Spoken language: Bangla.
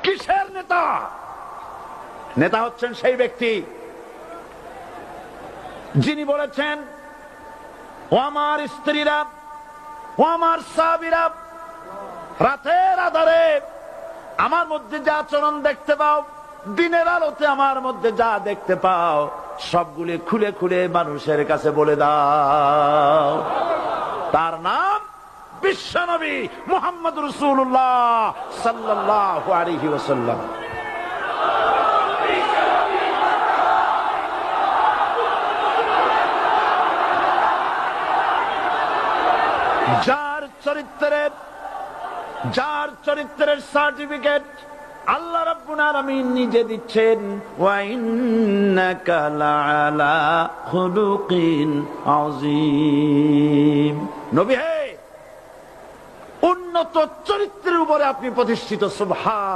কিসের নেতা? নেতা হচ্ছেন সেই ব্যক্তি যিনি বলেছেন, ও আমার স্ত্রীরা, ও আমার সাহাবীরা, রাতের আধারে আমার মধ্যে যা আচরণ দেখতে পাও, দিনের আলোতে আমার মধ্যে যা দেখতে পাও, সবগুলি খুলে খুলে মানুষের কাছে বলে দাও। তার নাম বিশ্বনবী মুহাম্মদ রাসূলুল্লাহ সাল্লাল্লাহু আলাইহি ওয়াসাল্লাম। যার চরিত্রের সার্টিফিকেট আল্লাহ রাব্বুল আলামিন নিজে দিচ্ছেন, ওয়া ইন্নাকা লাআলা খুলুকিন আযীম। নবী হে, উন্নত চরিত্রের উপরে আপনি প্রতিষ্ঠিত। সুবহান।